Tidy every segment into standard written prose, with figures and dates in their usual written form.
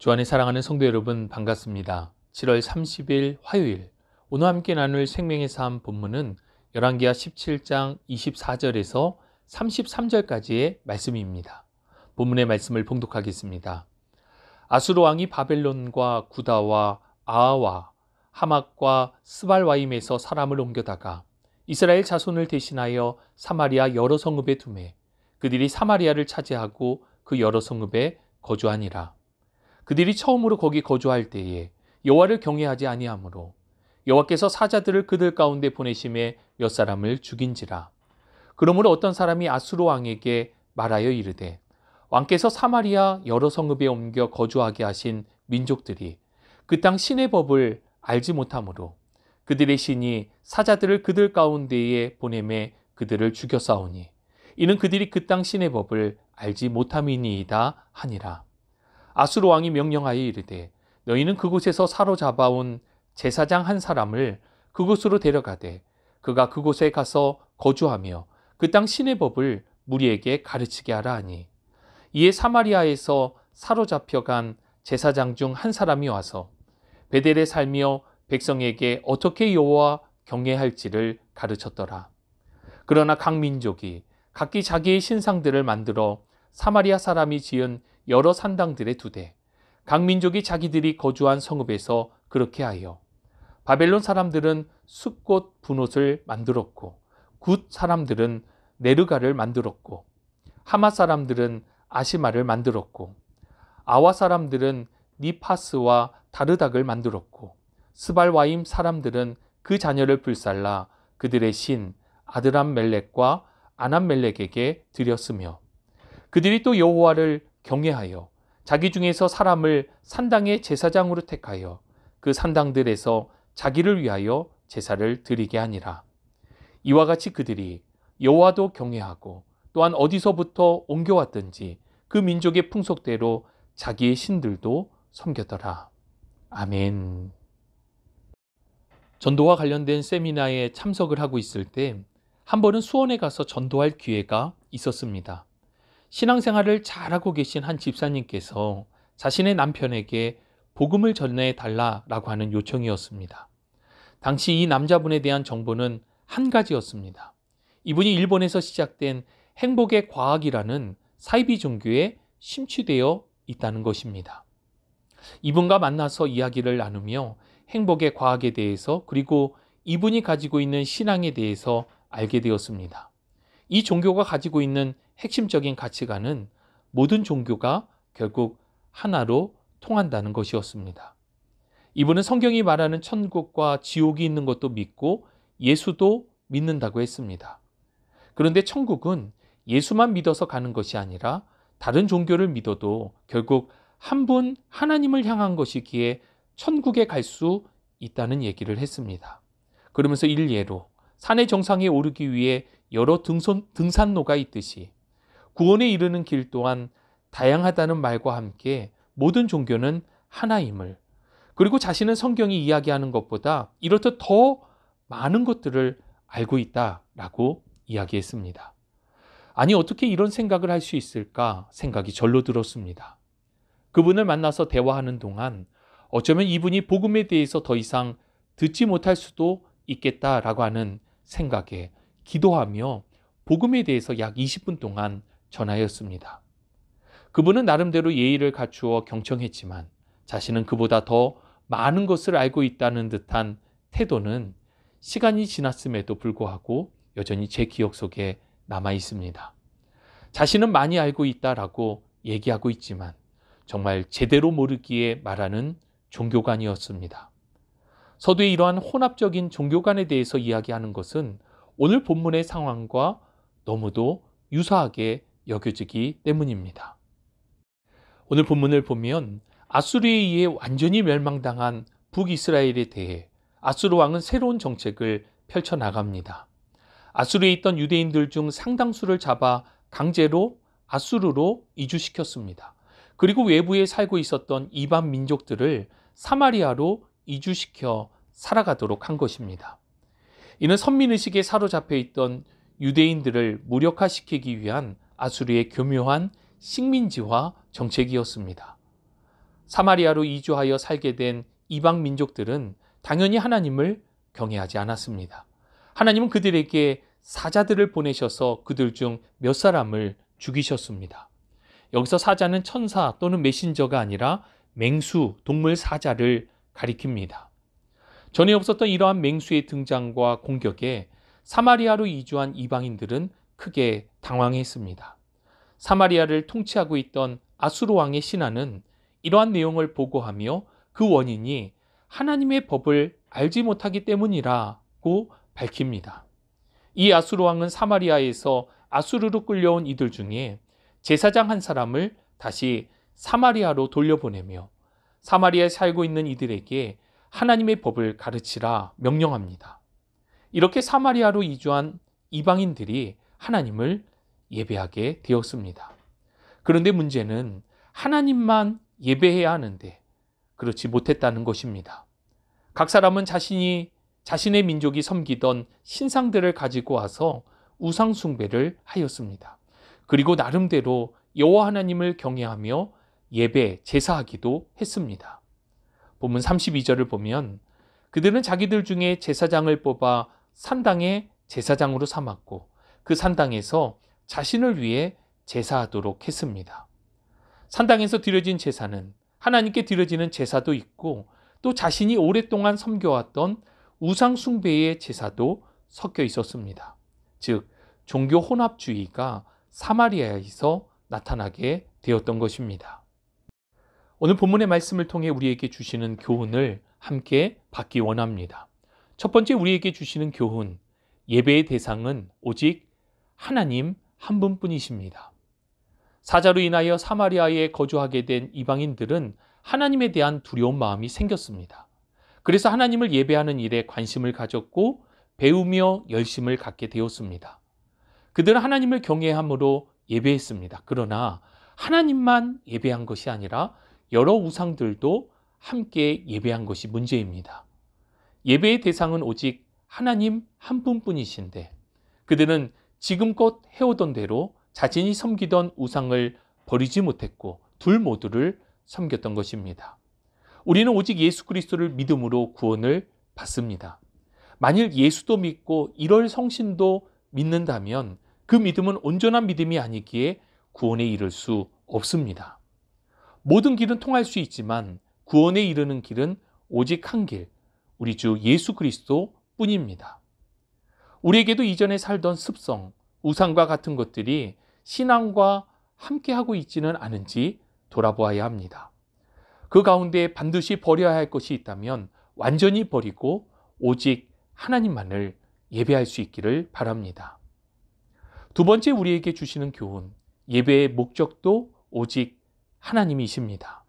주 안에 사랑하는 성도 여러분, 반갑습니다. 7월 30일 화요일, 오늘 함께 나눌 생명의 삶 본문은 열왕기하 17장 24절에서 33절까지의 말씀입니다. 본문의 말씀을 봉독하겠습니다. 아수르 왕이 바벨론과 구다와 아하와 하맛과 스발와임에서 사람을 옮겨다가 이스라엘 자손을 대신하여 사마리아 여러 성읍에 두매 그들이 사마리아를 차지하고 그 여러 성읍에 거주하니라. 그들이 처음으로 거기 거주할 때에 여호와를 경외하지 아니하므로 여호와께서 사자들을 그들 가운데 보내심에 몇 사람을 죽인지라. 그러므로 어떤 사람이 아수르 왕에게 말하여 이르되 왕께서 사마리아 여러 성읍에 옮겨 거주하게 하신 민족들이 그 땅 신의 법을 알지 못하므로 그들의 신이 사자들을 그들 가운데에 보내매 그들을 죽였사오니 이는 그들이 그 땅 신의 법을 알지 못함이니이다 하니라. 아수르 왕이 명령하여 이르되 너희는 그곳에서 사로잡아온 제사장 한 사람을 그곳으로 데려가되 그가 그곳에 가서 거주하며 그 땅 신의 법을 무리에게 가르치게 하라 하니 이에 사마리아에서 사로잡혀간 제사장 중 한 사람이 와서 베델에 살며 백성에게 어떻게 여호와 경외할지를 가르쳤더라. 그러나 각 민족이 각기 자기의 신상들을 만들어 사마리아 사람이 지은 여러 산당들에 두되 각 민족이 자기들이 거주한 성읍에서 그렇게 하여 바벨론 사람들은 숫꽃 분옷을 만들었고 굿 사람들은 네르가를 만들었고 하맛 사람들은 아시마를 만들었고 아와 사람들은 니파스와 다르닥을 만들었고 스발와임 사람들은 그 자녀를 불살라 그들의 신 아드람멜렉과 아남멜렉에게 드렸으며 그들이 또 여호와를 경외하여 자기 중에서 사람을 산당의 제사장으로 택하여 그 산당들에서 자기를 위하여 제사를 드리게 하니라. 이와 같이 그들이 여호와도 경외하고 또한 어디서부터 옮겨왔든지 그 민족의 풍속대로 자기의 신들도 섬겼더라. 아멘. 전도와 관련된 세미나에 참석을 하고 있을 때 한 번은 수원에 가서 전도할 기회가 있었습니다. 신앙생활을 잘하고 계신 한 집사님께서 자신의 남편에게 복음을 전해달라고 하는 요청이었습니다. 당시 이 남자분에 대한 정보는 한 가지였습니다. 이분이 일본에서 시작된 행복의 과학이라는 사이비 종교에 심취되어 있다는 것입니다. 이분과 만나서 이야기를 나누며 행복의 과학에 대해서 그리고 이분이 가지고 있는 신앙에 대해서 알게 되었습니다. 이 종교가 가지고 있는 핵심적인 가치관은 모든 종교가 결국 하나로 통한다는 것이었습니다. 이분은 성경이 말하는 천국과 지옥이 있는 것도 믿고 예수도 믿는다고 했습니다. 그런데 천국은 예수만 믿어서 가는 것이 아니라 다른 종교를 믿어도 결국 한 분 하나님을 향한 것이기에 천국에 갈 수 있다는 얘기를 했습니다. 그러면서 일례로 산의 정상에 오르기 위해 여러 등산로가 있듯이 구원에 이르는 길 또한 다양하다는 말과 함께 모든 종교는 하나임을, 그리고 자신은 성경이 이야기하는 것보다 이렇듯 더 많은 것들을 알고 있다라고 이야기했습니다. 아니, 어떻게 이런 생각을 할 수 있을까 생각이 절로 들었습니다. 그분을 만나서 대화하는 동안 어쩌면 이분이 복음에 대해서 더 이상 듣지 못할 수도 있겠다라고 하는 생각에 기도하며 복음에 대해서 약 20분 동안 전하였습니다. 그분은 나름대로 예의를 갖추어 경청했지만 자신은 그보다 더 많은 것을 알고 있다는 듯한 태도는 시간이 지났음에도 불구하고 여전히 제 기억 속에 남아 있습니다. 자신은 많이 알고 있다라고 얘기하고 있지만 정말 제대로 모르기에 말하는 종교관이었습니다. 서두에 이러한 혼합적인 종교관에 대해서 이야기하는 것은 오늘 본문의 상황과 너무도 유사하게 여겨지기 때문입니다. 오늘 본문을 보면 아수르에 의해 완전히 멸망당한 북이스라엘에 대해 아수르 왕은 새로운 정책을 펼쳐나갑니다. 아수르에 있던 유대인들 중 상당수를 잡아 강제로 아수르로 이주시켰습니다. 그리고 외부에 살고 있었던 이방 민족들을 사마리아로 이주시켜 살아가도록 한 것입니다. 이는 선민의식에 사로잡혀 있던 유대인들을 무력화시키기 위한 아수르의 교묘한 식민지화 정책이었습니다. 사마리아로 이주하여 살게 된 이방 민족들은 당연히 하나님을 경외하지 않았습니다. 하나님은 그들에게 사자들을 보내셔서 그들 중 몇 사람을 죽이셨습니다. 여기서 사자는 천사 또는 메신저가 아니라 맹수, 동물 사자를 가리킵니다. 전에 없었던 이러한 맹수의 등장과 공격에 사마리아로 이주한 이방인들은 크게 당황했습니다. 사마리아를 통치하고 있던 아수르 왕의 신하는 이러한 내용을 보고하며 그 원인이 하나님의 법을 알지 못하기 때문이라고 밝힙니다. 이 아수르 왕은 사마리아에서 아수르로 끌려온 이들 중에 제사장 한 사람을 다시 사마리아로 돌려보내며 사마리아에 살고 있는 이들에게 하나님의 법을 가르치라 명령합니다. 이렇게 사마리아로 이주한 이방인들이 하나님을 예배하게 되었습니다. 그런데 문제는 하나님만 예배해야 하는데 그렇지 못했다는 것입니다. 각 사람은 자신의 민족이 섬기던 신상들을 가지고 와서 우상 숭배를 하였습니다. 그리고 나름대로 여호와 하나님을 경외하며 예배, 제사하기도 했습니다. 본문 32절을 보면 그들은 자기들 중에 제사장을 뽑아 산당의 제사장으로 삼았고 그 산당에서 자신을 위해 제사하도록 했습니다. 산당에서 드려진 제사는 하나님께 드려지는 제사도 있고 또 자신이 오랫동안 섬겨왔던 우상 숭배의 제사도 섞여 있었습니다. 즉 종교 혼합주의가 사마리아에서 나타나게 되었던 것입니다. 오늘 본문의 말씀을 통해 우리에게 주시는 교훈을 함께 받기 원합니다. 첫 번째 우리에게 주시는 교훈, 예배의 대상은 오직 하나님 한 분뿐이십니다. 사자로 인하여 사마리아에 거주하게 된 이방인들은 하나님에 대한 두려운 마음이 생겼습니다. 그래서 하나님을 예배하는 일에 관심을 가졌고 배우며 열심을 갖게 되었습니다. 그들은 하나님을 경외함으로 예배했습니다. 그러나 하나님만 예배한 것이 아니라 여러 우상들도 함께 예배한 것이 문제입니다. 예배의 대상은 오직 하나님 한 분뿐이신데 그들은 지금껏 해오던 대로 자신이 섬기던 우상을 버리지 못했고 둘 모두를 섬겼던 것입니다. 우리는 오직 예수 그리스도를 믿음으로 구원을 받습니다. 만일 예수도 믿고 이럴 성신도 믿는다면 그 믿음은 온전한 믿음이 아니기에 구원에 이를 수 없습니다. 모든 길은 통할 수 있지만 구원에 이르는 길은 오직 한 길, 우리 주 예수 그리스도 뿐입니다. 우리에게도 이전에 살던 습성, 우상과 같은 것들이 신앙과 함께하고 있지는 않은지 돌아보아야 합니다. 그 가운데 반드시 버려야 할 것이 있다면 완전히 버리고 오직 하나님만을 예배할 수 있기를 바랍니다. 두 번째 우리에게 주시는 교훈, 예배의 목적도 오직 하나님이십니다.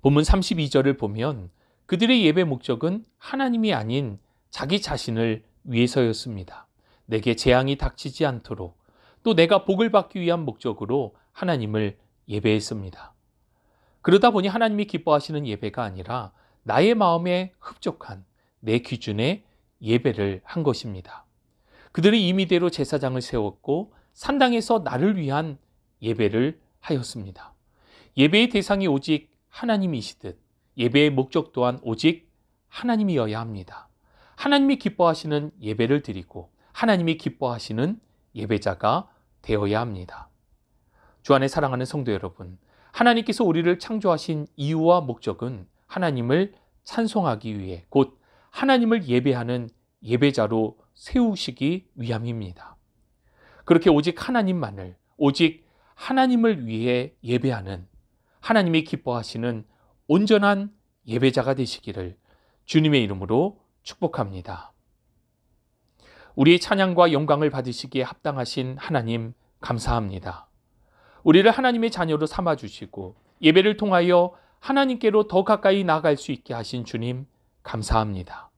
본문 32절을 보면 그들의 예배 목적은 하나님이 아닌 자기 자신을 위해서였습니다. 내게 재앙이 닥치지 않도록 또 내가 복을 받기 위한 목적으로 하나님을 예배했습니다. 그러다 보니 하나님이 기뻐하시는 예배가 아니라 나의 마음에 흡족한 내 기준의 예배를 한 것입니다. 그들은 임의대로 제사장을 세웠고 산당에서 나를 위한 예배를 하였습니다. 예배의 대상이 오직 하나님이시듯 예배의 목적 또한 오직 하나님이어야 합니다. 하나님이 기뻐하시는 예배를 드리고 하나님이 기뻐하시는 예배자가 되어야 합니다. 주 안에 사랑하는 성도 여러분, 하나님께서 우리를 창조하신 이유와 목적은 하나님을 찬송하기 위해 곧 하나님을 예배하는 예배자로 세우시기 위함입니다. 그렇게 오직 하나님만을, 오직 하나님을 위해 예배하는 하나님이 기뻐하시는 온전한 예배자가 되시기를 주님의 이름으로 축복합니다. 우리의 찬양과 영광을 받으시기에 합당하신 하나님 감사합니다. 우리를 하나님의 자녀로 삼아주시고 예배를 통하여 하나님께로 더 가까이 나아갈 수 있게 하신 주님 감사합니다.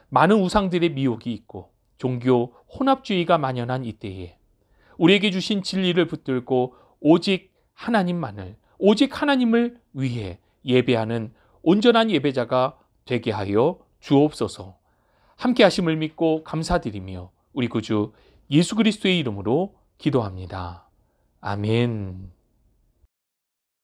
많은 우상들의 미혹이 있고 종교 혼합주의가 만연한 이때에 우리에게 주신 진리를 붙들고 오직 하나님만을, 오직 하나님을 위해 예배하는 온전한 예배자가 되게 하여 주옵소서. 함께 하심을 믿고 감사드리며 우리 구주 예수 그리스도의 이름으로 기도합니다. 아멘.